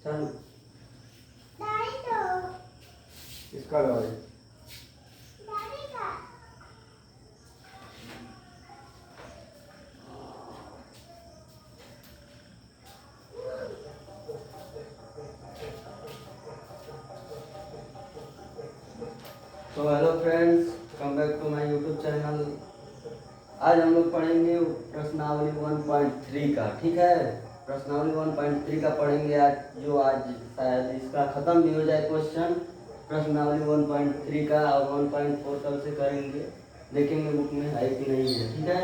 चालू किसका गाड़ी? तो hello friends, come back to my YouTube channel. आज हम लोग पढ़ेंगे प्रश्नावली 1.3 का। ठीक है, प्रश्नावली 1.3 का पढ़ेंगे आज, जो आज शायद इसका ख़त्म भी हो जाए क्वेश्चन। प्रश्नावली 1.3 का और 1.4 कल से करेंगे, देखेंगे बुक में है कि नहीं है। ठीक है,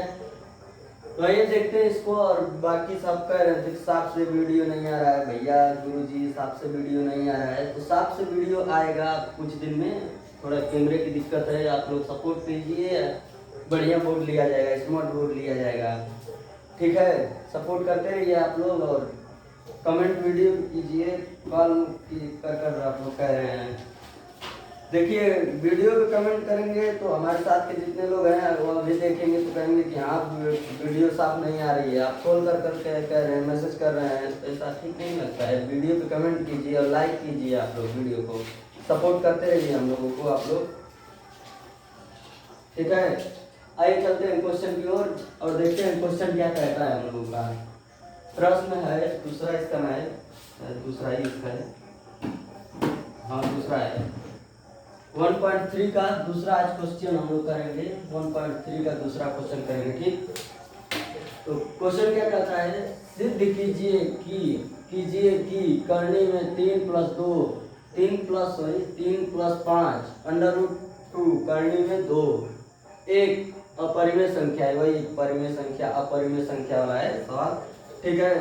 तो आइए देखते हैं इसको। और बाकी सब कह रहे थे साफ से वीडियो नहीं आ रहा है भैया, गुरुजी साफ से वीडियो नहीं आ रहा है। तो साफ से वीडियो आएगा कुछ दिन में। थोड़ा कैमरे की दिक्कत है, आप लोग सपोर्ट कीजिए। बढ़िया बोर्ड लिया जाएगा, स्मार्ट बोर्ड लिया जाएगा। ठीक है, सपोर्ट करते रहिए आप लोग और कमेंट वीडियो कीजिए। कॉल कर आप लोग कह रहे हैं, देखिए वीडियो पे कमेंट करेंगे तो हमारे साथ के जितने लोग हैं वो अभी देखेंगे तो कहेंगे कि हाँ वीडियो साफ नहीं आ रही है। आप कॉल कर कह रहे हैं, मैसेज कर रहे हैं, तो ऐसा ठीक नहीं लगता है। वीडियो पे कमेंट कीजिए और लाइक कीजिए। आप लोग वीडियो को सपोर्ट करते रहिए हम लोगों को, आप लोग। ठीक है, आइए चलते हैं क्वेश्चन की ओर और देखते हैं क्वेश्चन क्या कहता है हम लोगों का। प्रश्न है दूसरा, इसका है दूसरा ही इसका है, हाँ दूसरा है 1.3 का दूसरा आज क्वेश्चन हम लोग करेंगे। 1.3 का दूसरा क्वेश्चन करेंगे। ठीक, तो क्वेश्चन क्या कहता है, सिद्ध कीजिए कि करनी में 3 प्लस 5 √2 करनी में 2 एक अपरिमेय संख्या है। वही परिमेय संख्या, अपरिमेय संख्या वाला है सवाल। ठीक है,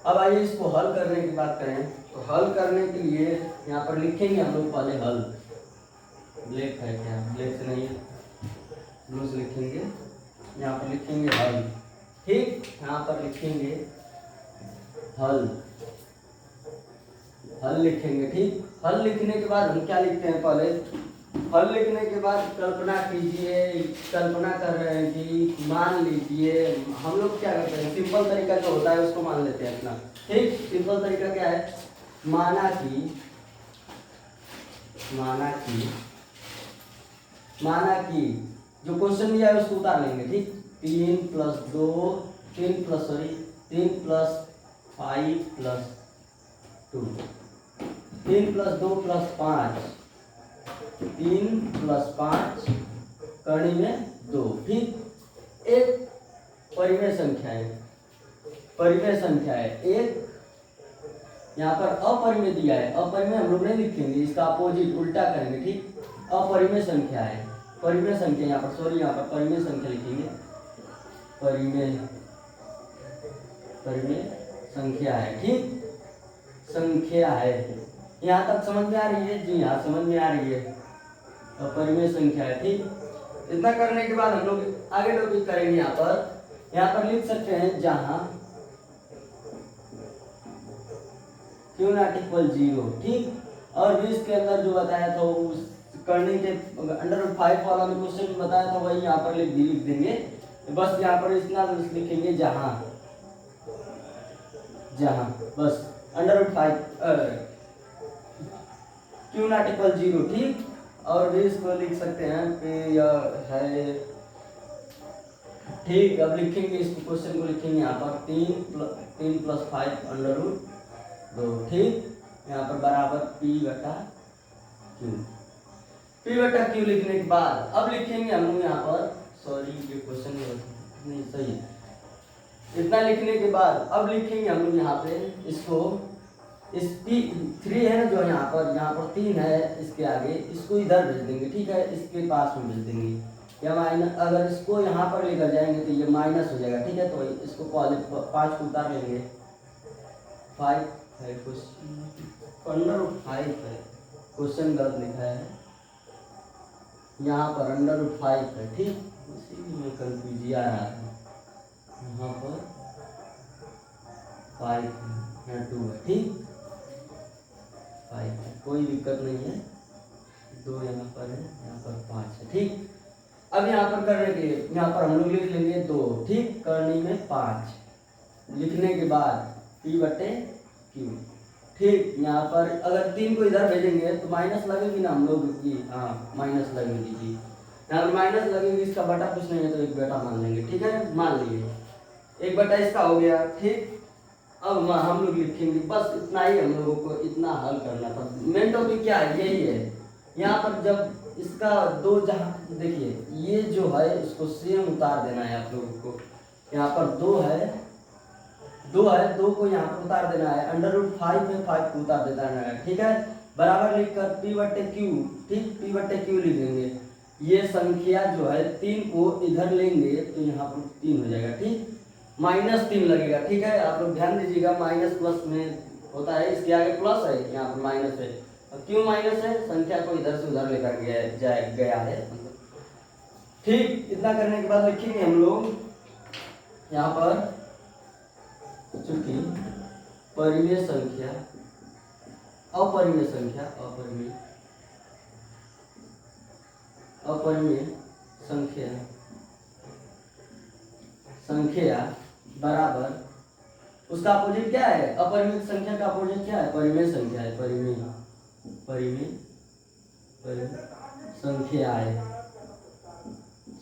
अब आइए इसको हल करने की बात करें। तो हल करने के लिए यहाँ पर लिखेंगे हम लोग पहले हल। ब्लैक है क्या? ब्लैक से नहीं, ब्लू से लिखेंगे। यहाँ पर लिखेंगे हल। ठीक, यहाँ पर लिखेंगे हल, हल लिखेंगे। ठीक, हल लिखने के बाद हम क्या लिखते हैं, पहले हल लिखने के बाद कल्पना कीजिए। कल्पना कर रहे हैं कि मान लीजिए, हम लोग क्या करते हैं, सिंपल तरीका जो होता है उसको मान लेते हैं अपना। ठीक, सिंपल तरीका क्या है, माना कि जो क्वेश्चन दिया है उसको उतार लेंगे। ठीक, 3 plus 5 plus 2 3 plus 2 plus 5 3 plus 5 करनी में 2। ठीक, एक परिमेय संख्या है। एक यहाँ पर अपरिमेय दिया है, अपरिमेय हम लोग नहीं लिखेंगे, इसका अपोजिट उल्टा करेंगे। ठीक, अपरिमेय संख्या है, परिमेय संख्या यहाँ पर, सॉरी यहाँ पर परिमेय संख्या लिखेंगे। परिमेय संख्या है। ठीक, संख्या है। यहाँ तक समझ में आ रही है? जी हाँ, समझ में आ रही है, अपरिमेय संख्या है। ठीक, इतना करने के बाद हम लोग आगे लोग करेंगे। यहाँ पर लिख सकते हैं जहां Q ≠ 0। ठीक, और भी इसके अंदर जो बताया था उस करने के √5 वाला में क्वेश्चन बताया था वही यहाँ पर लिख देंगे। बस यहाँ पर इतना लिखेंगे जहां बस √5 Q ≠ 0। ठीक, और भी इसको लिख सकते हैं कि यह है। ठीक, अब लिखेंगे इसको, क्वेश्चन को लिखेंगे यहाँ पर 3 प्लस 5 √2। ठीक, यहाँ पर बराबर P/Q लिखने के बाद अब लिखेंगे हम लोग यहाँ पर, सॉरी ये क्वेश्चन नहीं सही है। इतना लिखने के बाद अब लिखेंगे हम लोग यहाँ पे इसको, इस P3 है ना जो यहाँ पर 3 है, इसके आगे इसको इधर भेज देंगे। ठीक है, इसके पास में भेज देंगे या माइनस, अगर इसको यहाँ पर लेकर जाएंगे तो ये माइनस हो जाएगा। ठीक है, तो इसको पहले 5 को उतार लेंगे। 5 है क्वेश्चन, √5 है, क्वेश्चन गलत लिखा है, यहाँ पर √5 है। ठीक, इसी में कंफ्यूजन आ रहा है। यहाँ पर 5 है, यहाँ 2 है। ठीक, 5 है, कोई दिक्कत नहीं है। 2 यहाँ पर है, यहाँ पर 5 है। ठीक, अब यहाँ पर करने के लिए यहाँ पर हम लोग लिख लेंगे 2। ठीक, करनी में 5 लिखने के बाद P/2 क्यू। ठीक, यहाँ पर अगर 3 को इधर भेजेंगे तो माइनस लगेगी ना हम लोग की, हाँ माइनस लगेगी जी, यहाँ पर माइनस लगेगी, इसका बटा कुछ नहीं है तो 1 बटा मान लेंगे। ठीक है, मान लीजिए 1 बटा इसका हो गया। ठीक, अब हम लोग लिखेंगे, बस इतना ही हम लोगों को इतना हल करना था। मेन टॉपिक क्या है, यही है। यहाँ पर जब इसका दो, जहाँ देखिए ये जो है इसको सेम उतार देना है आप लोगों को। यहाँ पर 2 है, 2 को यहाँ पर उतार देना है, √5 में 5 को उतार देना है। ठीक है, बराबर लिखकर P/Q, ठीक P/Q लिख देंगे। ये संख्या जो है 3 को इधर लेंगे तो यहाँ पर 3 हो जाएगा। ठीक, -3 लगेगा। ठीक है, आप लोग ध्यान दीजिएगा, माइनस प्लस में होता है, इसके आगे प्लस है, यहाँ पर माइनस है। क्यों माइनस है, संख्या को इधर से उधर लेकर गया है। ठीक, इतना करने के बाद लिखेंगे हम लोग यहाँ पर, चूंकि परिमेय संख्या, अपरिमेय संख्या, अपरिमेय संख्या बराबर, उसका अपोजिट क्या है, अपरिमेय संख्या का अपोजिट क्या है, परिमेय संख्या है। परिमेय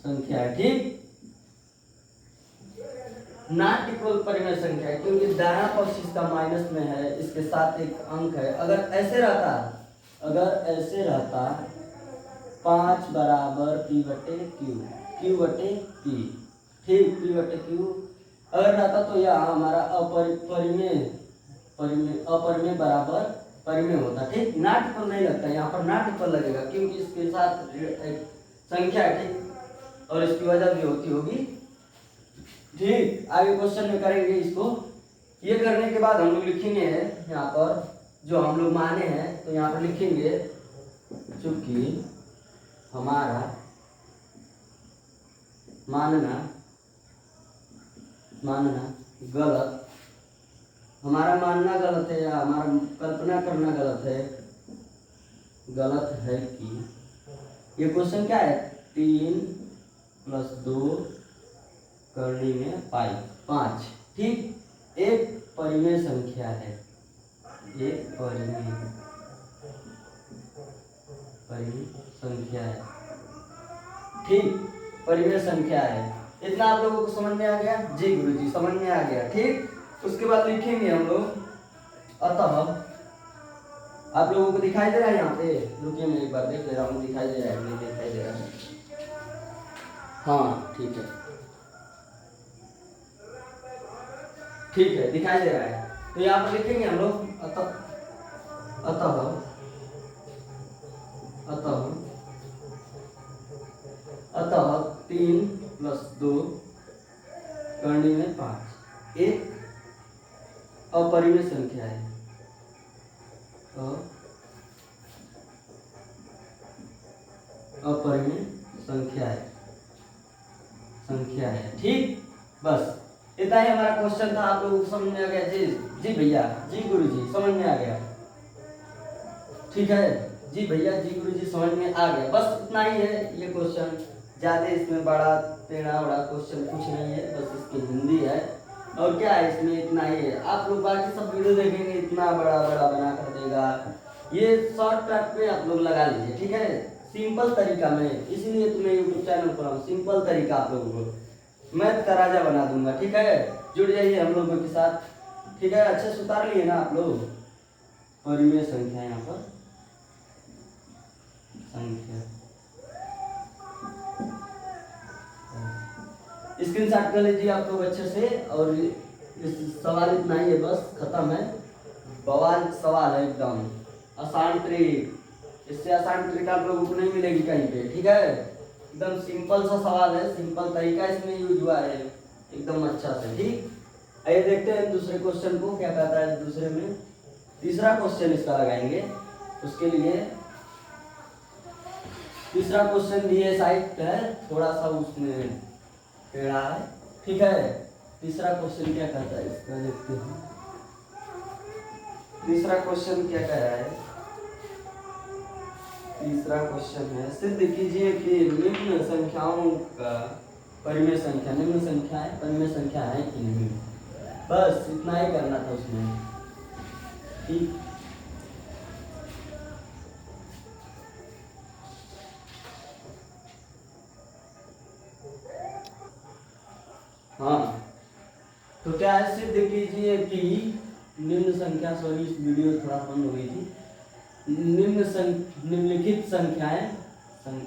संख्या है। ठीक, नॉट इक्वल परिमेय संख्या है, क्योंकि दायां पक्ष इसका माइनस में है, इसके साथ एक अंक है। अगर ऐसे रहता 5 बराबर P/Q, Q/P, ठीक P/Q अगर रहता तो यह हमारा अपरिमेय बराबर परिमेय होता। ठीक, नॉट इक्वल नहीं लगता, यहाँ पर नॉट इक्वल लगेगा क्योंकि इसके साथ एक संख्या है। ठीक, और इसकी वजह भी होती होगी। ठीक, आगे क्वेश्चन में करेंगे इसको। ये करने के बाद हम लोग लिखेंगे यहाँ पर जो हम लोग माने हैं, तो यहाँ पर लिखेंगे चूंकि हमारा मानना गलत, हमारा मानना गलत है या हमारा कल्पना करना गलत है कि ये क्वेश्चन क्या है, 3 + 2 करने में 5। ठीक, एक परिमेय संख्या है, एक परिमेय संख्या है। ठीक, परिमेय संख्या है। इतना आप लोगों को समझ में आ गया जी? गुरुजी समझ में आ गया। ठीक, उसके बाद लिखेंगे हम लोग, अतः आप लोगों को दिखाई दे रहा है यहाँ पे, रुकिए मैं एक बार देख ले रहा हूँ, दिखाई दे रहा है नहीं दिखाई दे रहा है? हाँ ठीक है, दिखाई दे रहा है। तो यहाँ पर लिखेंगे हम लोग, अतः 3 + 2 करने में 5 एक अपरिमेय संख्या है। अपरिमेय संख्या है। ठीक, बस इतना ही हमारा क्वेश्चन था। आप लोगों को समझ में आ गया जी? जी भैया, जी गुरुजी समझ में आ गया? ठीक है जी भैया, जी गुरुजी समझ में आ गया। बस इतना ही है ये क्वेश्चन, ज्यादा इसमें बड़ा क्वेश्चन कुछ नहीं है, बस इसकी हिंदी है और क्या है इसमें, इतना ही है। आप लोग बाकी सब वीडियो देखेंगे, इतना बड़ा बना कर देगा। ये शॉर्टकट पे आप लोग लगा लीजिए, ठीक है, सिंपल तरीका में। इसीलिए तुम्हें यूट्यूब चैनल पर हूँ, सिंपल तरीका आप लोगों को मैथ का राजा बना दूंगा। ठीक है, जुड़ जाइए हम लोगों के साथ। ठीक है, अच्छे से उतार लिए ना आप लोग? परिमेय संख्या, यहाँ पर संख्या स्क्रीनशॉट कर लीजिए आप लोग अच्छे से। और इस सवाल इतना ही है, बस खत्म है। बवाल सवाल है, एकदम आसान ट्रिक, इससे आसान ट्रिक आप लोगों को नहीं मिलेगी कहीं पे। ठीक है, एकदम सिंपल सा सवाल है, सिंपल तरीका इसमें यूज हुआ है एकदम अच्छा से। ठीक, आइए देखते हैं दूसरे क्वेश्चन को क्या कहता है। दूसरे में तीसरा क्वेश्चन इसका लगाएंगे। उसके लिए तीसरा क्वेश्चन भी है, साइड है थोड़ा सा उसमें टेढ़ा है। ठीक है, तीसरा क्वेश्चन क्या कहता है इसका देखते हैं। तीसरा क्वेश्चन क्या कह रहा है? तीसरा क्वेश्चन है, सिद्ध कीजिए कि निम्न संख्याओं का परिमेय संख्या, निम्न संख्या है परिमेय संख्या है कि नहीं। बस इतना ही करना था उसमें। ठीक। हाँ, तो क्या है, सिद्ध कीजिए कि निम्न संख्या, सॉरी इस वीडियो थोड़ा बंद हो गई थी। निम्नलिखित संख्याएं,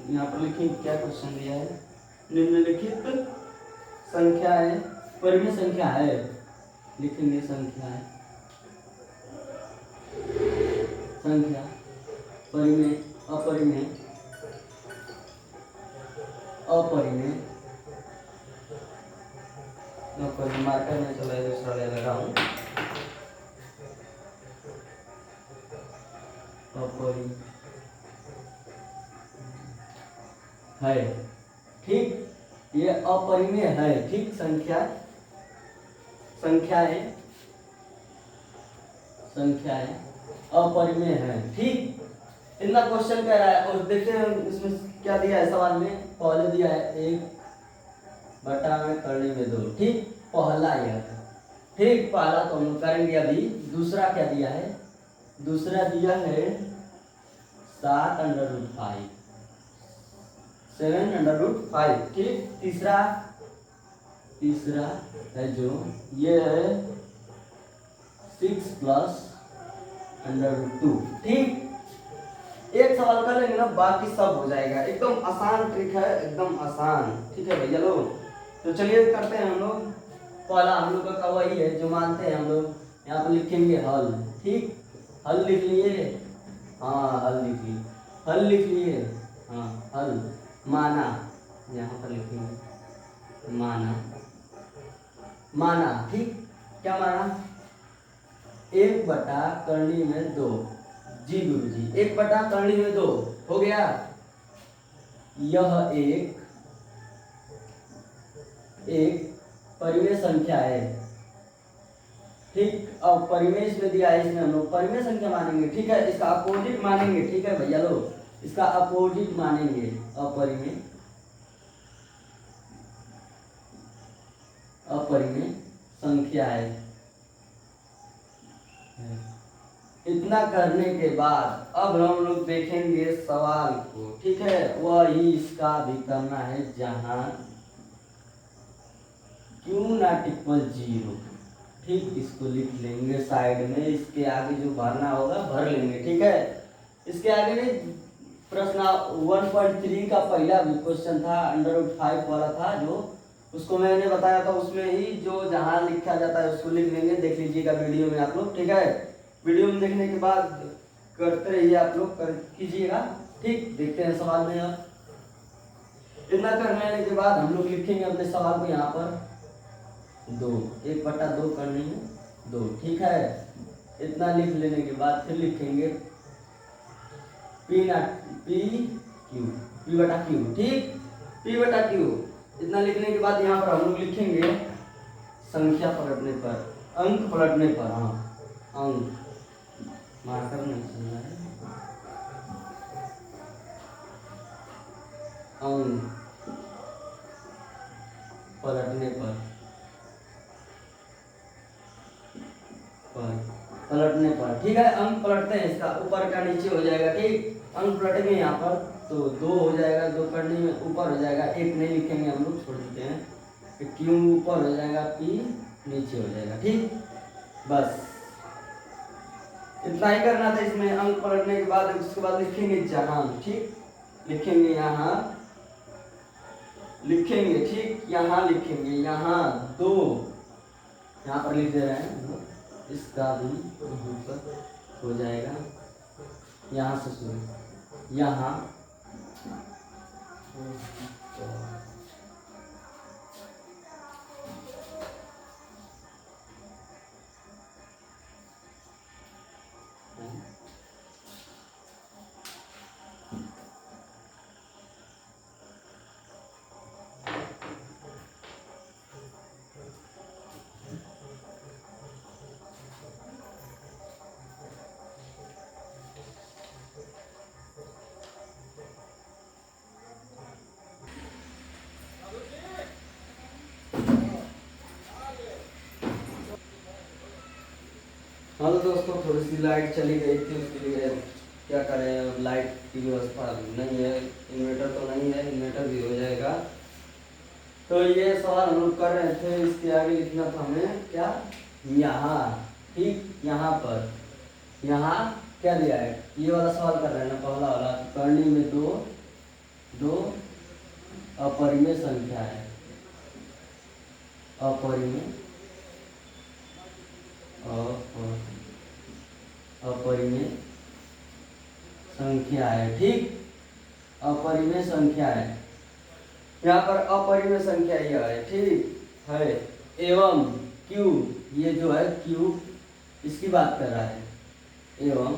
यहाँ पर लिखिए क्या क्वेश्चन दिया है। निम्नलिखित संख्याएं परिमेय संख्या है, लिखेंगे संख्याएं, संख्या परिमेय, अपरिमेय, अपरिमेय, मार्कर में चला दूसरा ले लगा हूँ, अपरिमेय है, ठीक, ये अपरिमेय है, ठीक, संख्याएं अपरिमेय है, ठीक। इतना क्वेश्चन कह रहा है और देखते हैं इसमें क्या दिया है सवाल में। पहले दिया है 1 में करने में 2, ठीक, पहला यह था, ठीक, पहला तो हम लोग करेंगे अभी। दूसरा क्या दिया है, दूसरा दिया है 7√5, 7√5, ठीक। तीसरा है जो ये है 6 + √2, ठीक। एक सवाल कर लेंगे ना, बाकी सब हो जाएगा। एकदम आसान ट्रिक है, एकदम आसान, ठीक है भैया लोग। तो चलिए करते हैं हम लोग। पहला हम लोग का वही है जो मानते हैं हम लोग, यहाँ पर लिखेंगे हल, ठीक, हल लिख लिए, हाँ हल लिख लिए, हल लिख लिए, हाँ हल, माना, यहाँ पर लिखेंगे माना, ठीक, क्या माना, 1/करनी में 2, जी गुरुजी, 1/करनी में 2 हो गया। यह एक परिमेय संख्या है, ठीक। अब परिमेय इसमें दिया है, इसमें हम लोग परिमेय संख्या मानेंगे, ठीक है। इसका अपोजिट मानेंगे, ठीक है भैया लोग, इसका अपोजिट मानेंगे, अपरिमेय संख्या है। इतना करने के बाद अब हम लोग देखेंगे सवाल को, ठीक है। वही इसका भी करना है, जहां क्यों नॉट इक्वल 0, ठीक, इसको लिख लेंगे साइड में। इसके आगे जो भरना होगा भर लेंगे, ठीक है। इसके आगे नहीं, प्रश्न 1.3 का पहला भी क्वेश्चन था, √5 वाला था, जो उसको मैंने बताया था, उसमें ही जो जहां लिखा जाता है उसको लिख लेंगे। देख लीजिएगा वीडियो में आप लोग, ठीक है। वीडियो में देखने के बाद करते रहिए आप लोग, कर कीजिएगा, ठीक। देखते हैं सवाल में अब। इतना कर लेने के बाद हम लोग लिखेंगे अपने सवाल को यहाँ पर 2, 1/2 करने में 2, ठीक है। इतना लिख लेने के बाद फिर लिखेंगे P/Q, ठीक, P/Q। इतना लिखने के बाद यहाँ पर हम लोग लिखेंगे संख्या पलटने पर, अंक पलटने पर, हाँ अंक, मार्कर नहीं चल रहा है, अंक पलटने पर, ठीक है। अंक पलटते हैं, इसका ऊपर का नीचे हो जाएगा, ठीक। अंक पलटेंगे यहाँ पर तो 2 हो जाएगा, 2 करने में ऊपर हो जाएगा, 1 नहीं लिखेंगे हम लोग, छोड़ देते हैं। Q ऊपर हो जाएगा, P नीचे हो जाएगा, ठीक। बस इतना ही करना था इसमें। अंक पलटने के बाद उसके बाद लिखेंगे जहां, ठीक, लिखेंगे यहाँ, लिखेंगे, ठीक, यहाँ लिखेंगे, यहाँ 2, यहाँ पर लिख दे रहे हैं, इसका भी ऊपर हो जाएगा, यहाँ से शुरू, यहाँ हाँ तो दोस्तों थोड़ी सी लाइट चली गई थी, उसके लिए क्या करें, लाइट की व्यवस्था नहीं है, इन्वर्टर तो नहीं है, इन्वर्टर भी हो जाएगा। तो ये सवाल हम लोग कर रहे थे, इसके आगे लिखना था हमें क्या, यहाँ, ठीक यहाँ पर, यहाँ क्या दिया है, ये वाला सवाल कर रहे हैं ना, पहला वाला, करनी में दो दो अपरिमेय संख्या है, अपरिमेय अपरिमेय संख्या है, ठीक, अपरिमेय संख्या है, यहाँ पर अपरिमेय संख्या यह है, ठीक है, एवं क्यू, ये जो है क्यू इसकी बात कर रहा है, एवं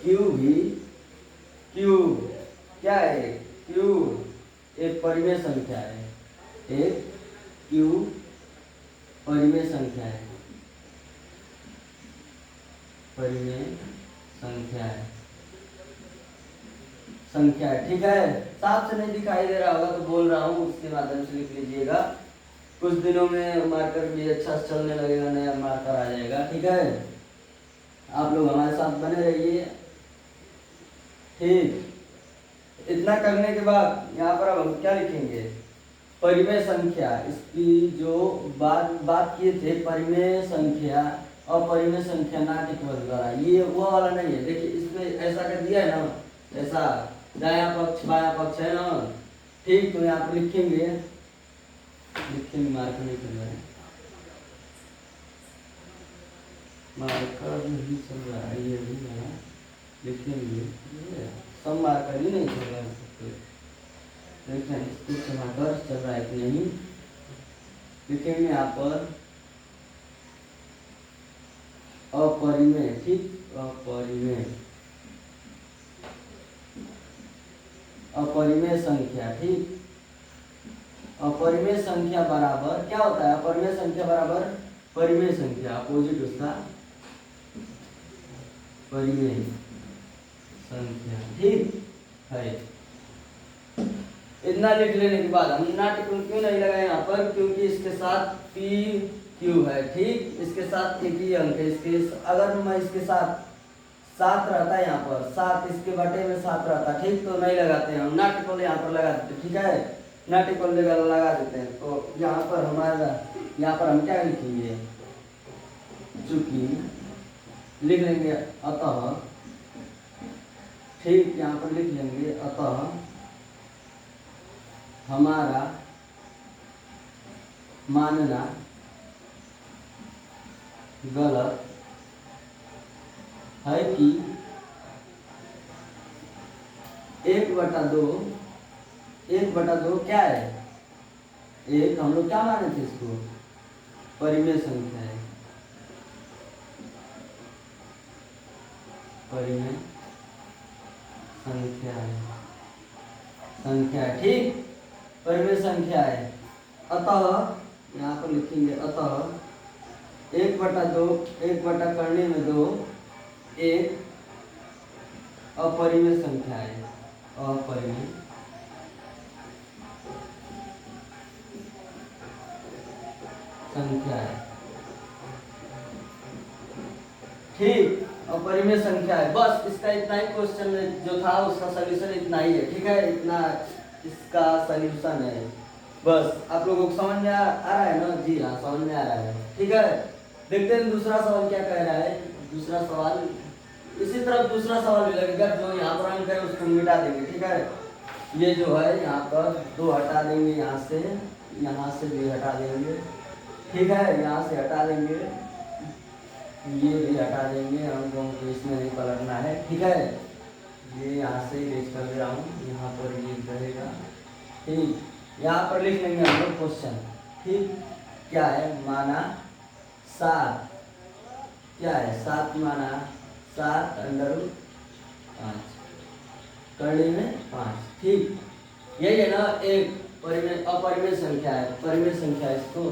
क्यू भी, क्यू क्या है, क्यू एक परिमेय संख्या है, एक क्यू परिमेय संख्या है, परिमेय संख्या है, संख्या है, ठीक है। साफ से नहीं दिखाई दे रहा होगा तो बोल रहा हूँ, उसके माध्यम से लिख लीजिएगा। कुछ दिनों में मार्कर भी अच्छा चलने लगेगा, नया मार्कर आ जाएगा, ठीक है। आप लोग हमारे साथ बने रहिए, ठीक। इतना करने के बाद यहाँ पर अब हम क्या लिखेंगे, परिमेय संख्या, इसकी जो बात किए थे, परिमेय संख्या अपरिमेय संख्या नॉट इक्वल द्वारा, ये वो वाला नहीं है, देखिए इसमें ऐसा कर दिया है ना, ऐसा दायां पक्ष बायां पक्ष है ना, ठीक। तो यहाँ पर लिखेंगे, मार्क नहीं कर रहा है, मार्कर नहीं चल रहा है, ये भी है, लिखेंगे, सब मार्कर ही नहीं चल रहा है, लेकिन कुछ मार्कर चल रहा है कि नहीं, लिखेंगे यहाँ पर अपरिमेय, ठीक, अपरिमेय, अपरिमेय संख्या, ठीक, अपरिमेय संख्या बराबर क्या होता है, अपरिमेय संख्या बराबर परिमेय संख्या, अपोजिट उसका परिमेय संख्या, ठीक है। इतना लिख लेने के बाद हम नॉट इक्वल क्यों नहीं लगाए यहाँ पर, क्योंकि इसके साथ पी क्यू है, ठीक, इसके साथ एक ही अंक है, इसके अगर मैं इसके साथ 7 रहता है, यहाँ पर 7, इसके बटे में 7 रहता, ठीक, तो नहीं लगाते हैं हम, नॉट इक्वल यहाँ पर लगा देते, ठीक है, नॉट इक्वल लगा देते हैं। तो यहाँ पर हमारा, यहाँ पर हम क्या लिखेंगे, चूंकि लिख लेंगे अतः, ठीक, यहाँ पर लिख लेंगे अतः हमारा मानना गलत है कि 1/2 क्या है, एक हम लोग क्या माने थे इसको, परिमेय संख्या है, परिमेय संख्या है, संख्या है, ठीक, परिमेय संख्या है। अतः यहाँ पर लिखेंगे अतः 1/2, 1 करने में 2 एक अपरिमेय संख्या है, अपरिमेय संख्या है, ठीक, अपरिमेय संख्या है। बस इसका इतना ही क्वेश्चन जो था उसका सलूशन इतना ही है, ठीक है, इतना इसका सलूशन है। बस आप लोगों को समझ में आ रहा है ना, जी हाँ समझ में आ रहा है, ठीक है। देखते हैं दूसरा सवाल क्या कह रहा है, दूसरा सवाल, इसी तरफ दूसरा सवाल भी लगेगा, जो यहाँ पर अंक है उसको मिटा देंगे, ठीक है। ये जो है यहाँ पर 2 हटा देंगे, यहाँ से भी हटा देंगे, ठीक है, यहाँ से हटा देंगे, ये भी हटा देंगे, अंकों को इसमें नहीं पलटना है, ठीक है। ये यहाँ से इरेज कर दे रहा हूँ, यहाँ पर ये रहेगा, ठीक, यहाँ पर लिख लेंगे हम लोग क्वेश्चन, ठीक, क्या है, माना 7, क्या है 7 माना 7/5 करने में 5, ठीक, यही है ना, एक परिमेय अपरिमेय संख्या है, परिमेय संख्या इसको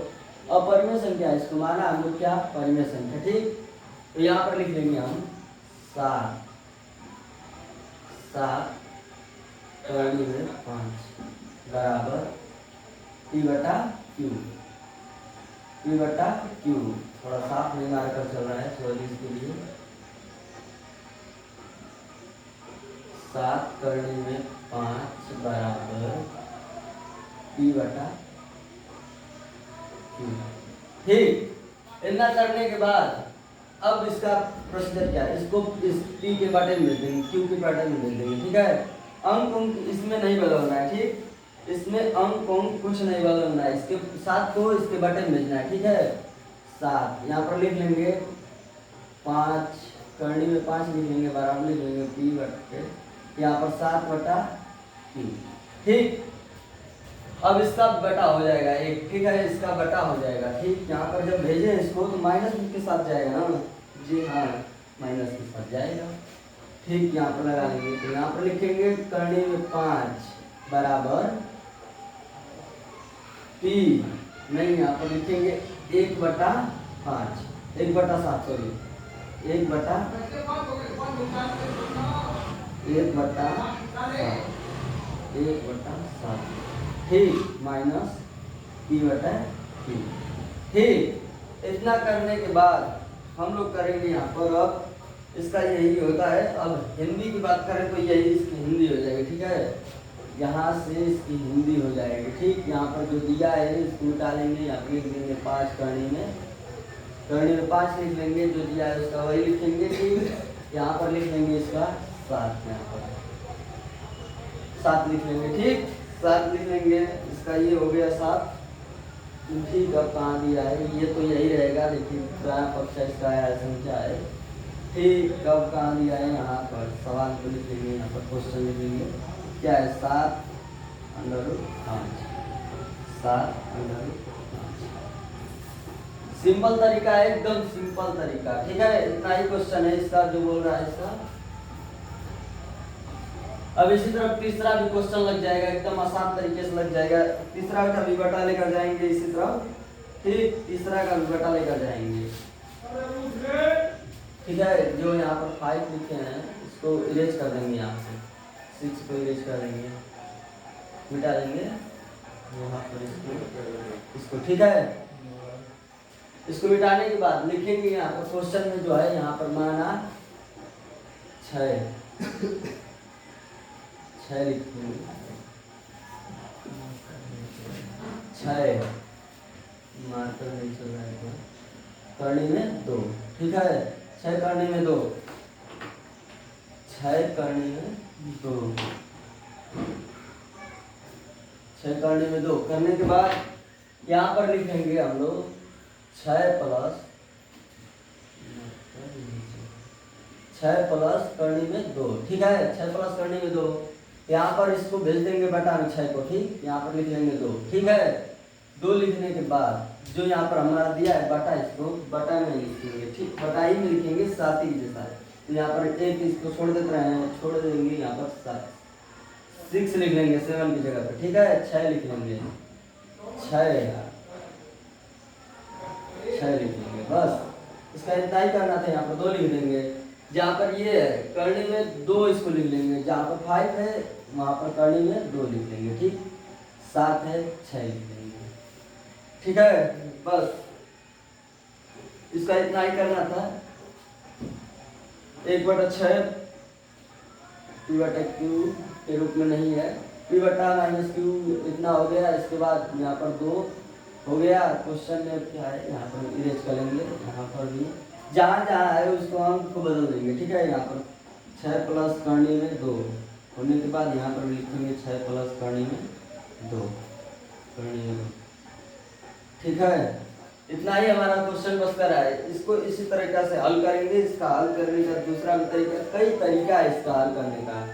अपरिमेय संख्या है, इसको माना हम लोग क्या, परिमेय संख्या, ठीक। तो यहाँ पर लिख लेंगे हम 7 करने में 5 बराबर P/Q, P बटा Q। थोड़ा साफ नहीं मार कर चल रहा है, सॉरी इसके लिए। 7 करने में 5 बराबर P बटा Q। ठीक, इतना करने के बाद अब इसका प्रोसीजर क्या है, इसको इस P के बटे में मिल देंगे, Q के बटे में मिल देंगे। ठीक है, अंक इसमें नहीं बदलना है। ठीक, इसमें अंक कुछ नहीं बदलना है, इसके साथ को इसके बटे में भेजना है। ठीक है, 7 यहाँ पर लिख लेंगे, 5 करनी में 5 लिख लेंगे, बराबर लिख लेंगे P बटे, यहाँ पर 7 बटा Q। ठीक, अब इसका बटा हो जाएगा 1। ठीक है, इसका बटा हो जाएगा। ठीक, यहाँ पर जब भेजें इसको तो माइनस के साथ जाएगा ना, जी हाँ, माइनस के साथ जाएगा। ठीक, यहाँ पर लगा लेंगे, तो यहाँ पर लिखेंगे करनी में 5 बराबर P, नहीं यहाँ पर लिखेंगे 1 बटा 5, 1 बटा 7, सॉरी 1 बटा 7। ठीक, माइनस P बटा Q। ठीक, इतना करने के बाद हम लोग करेंगे यहाँ पर, अब इसका यही होता है। अब हिंदी की बात करें तो यही इसकी हिंदी हो जाएगी। ठीक है, यहाँ से इसकी हिंदी हो जाएगी। ठीक, यहाँ पर जो दिया है इसको निकालेंगे, यहाँ पर लिख देंगे 5 करनी में 5 लिख लेंगे, जो दिया है उसका वही लिखेंगे। ठीक, यहाँ पर लिख लेंगे इसका 7, यहाँ पर 7 लिख लेंगे। ठीक, 7 लिख लेंगे, इसका ये हो गया 7। ठीक, अब कहाँ दिया है, ये तो यही रहेगा, लेकिन दायां पक्ष इसका है, संख्या है। ठीक, कब कहाँ दिया है, यहाँ पर सवाल को लिख लेंगे, यहाँ पर क्वेश्चन लिख लेंगे, क्या है 7/5, 7/5। सिंपल तरीका है, एकदम सिंपल तरीका। ठीक है, इतना ही क्वेश्चन है इसका जो बोल रहा है इसका। अब इसी तरह तीसरा भी क्वेश्चन लग जाएगा, एकदम आसान तरीके से लग जाएगा। तीसरा का भी बटा लेकर जाएंगे इसी तरह। ठीक, तीसरा का भी बटा लेकर जाएंगे। ठीक है, जो यहाँ पर 5 लिखे हैं इसको इरेज कर देंगे, यहाँ से 6 को इरेज कर देंगे, मिटा देंगे यहाँ पर इसको। ठीक है, इसको मिटाने के बाद लिखेंगे यहाँ पर क्वेश्चन में जो है, यहाँ पर माना 6 लिखेंगे, 6 मार्कर नहीं चल रहा है, करनी में 2। ठीक है, 6 करनी में 2, 6 करनी में 2, 6 करनी में 2 करने के बाद यहाँ पर लिखेंगे हम लोग 6 प्लस करनी में 2। ठीक है, 6 प्लस करनी में 2, यहाँ पर इसको भेज देंगे बटा में 6 को। ठीक, यहाँ पर लिख लेंगे 2। ठीक है, 2 लिखने के बाद जो यहाँ पर हमारा दिया है बटा, इसको बटा में लिखेंगे। ठीक, बटा ही में लिखेंगे, 7 ही जैसा है, तो यहाँ पर 1 इसको छोड़ देते हैं, छोड़ देंगे, यहाँ पर 6 लिख लेंगे 7 की जगह पर। ठीक है, 6 लिख लेंगे, 6 लिख लेंगे, बस इसका इतना ही करना था। यहाँ पर 2 लिख देंगे, जहाँ पर ये है करनी में 2 इसको लिख लेंगे, जहाँ पर 5 है वहाँ पर करनी में 2 लिख लेंगे। ठीक, 7 है 6 लिख लेंगे। ठीक है, बस इसका इतना ही करना था। 1/6 P बटा Q के रूप में नहीं है, P बटा माइनस Q इतना हो गया। इसके बाद यहाँ पर 2 हो गया। क्वेश्चन में क्या है, यहाँ पर इरेज करेंगे, यहाँ पर भी जहाँ जहाँ है उसको अंक को बदल देंगे। ठीक है, यहाँ पर 6 प्लस करनी में 2 होने के बाद यहाँ पर लिखेंगे 6 प्लस करनी में 2 करनी में 2। ठीक है, इतना ही हमारा क्वेश्चन बच कर है। इसको इसी तरीका से हल करेंगे। इसका हल करने का दूसरा तरीका, कई तरीका है इसका हल करने का।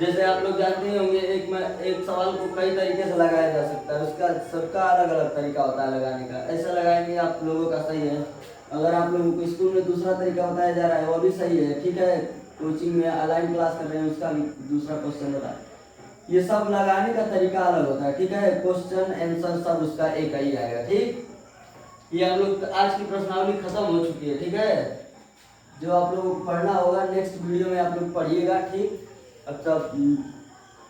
जैसे आप लोग जानते ही होंगे, एक सवाल को कई तरीके से लगाया जा सकता है, उसका सबका अलग अलग तरीका होता है लगाने का। ऐसा लगाएंगे आप लोगों का सही है। अगर आप लोगों को स्कूल में दूसरा तरीका बताया जा रहा है वो भी सही है। ठीक है, कोचिंग में ऑनलाइन क्लास कर रहे हैं उसका भी दूसरा क्वेश्चन होता है। ये सब लगाने का तरीका अलग होता है। ठीक है, क्वेश्चन आंसर सब उसका एक ही आएगा। ठीक, ये हम लोग आज की प्रश्नावली खत्म हो चुकी है। ठीक है, जो आप लोगों को पढ़ना होगा नेक्स्ट वीडियो में आप लोग पढ़िएगा। ठीक, अब तब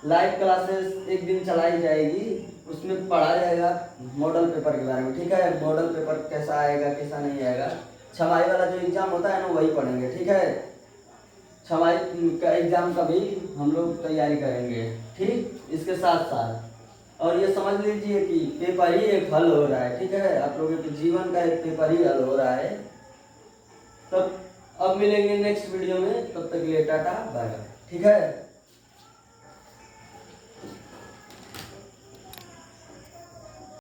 लाइव क्लासेस एक दिन चलाई जाएगी, उसमें पढ़ा जाएगा मॉडल पेपर के बारे में, ठीक है। मॉडल पेपर कैसा आएगा कैसा नहीं आएगा, छमाही वाला जो एग्ज़ाम होता है ना वही पढ़ेंगे, ठीक है। छमाही का एग्ज़ाम का भी हम लोग तैयारी करेंगे, ठीक। इसके साथ साथ और ये समझ लीजिए कि पेपर ही एक हल हो रहा है, ठीक है। आप लोगों के जीवन का एक पेपर ही हल हो रहा है। तब अब मिलेंगे नेक्स्ट वीडियो में, तब तक के लिए टाटा बाय बाय, ठीक है।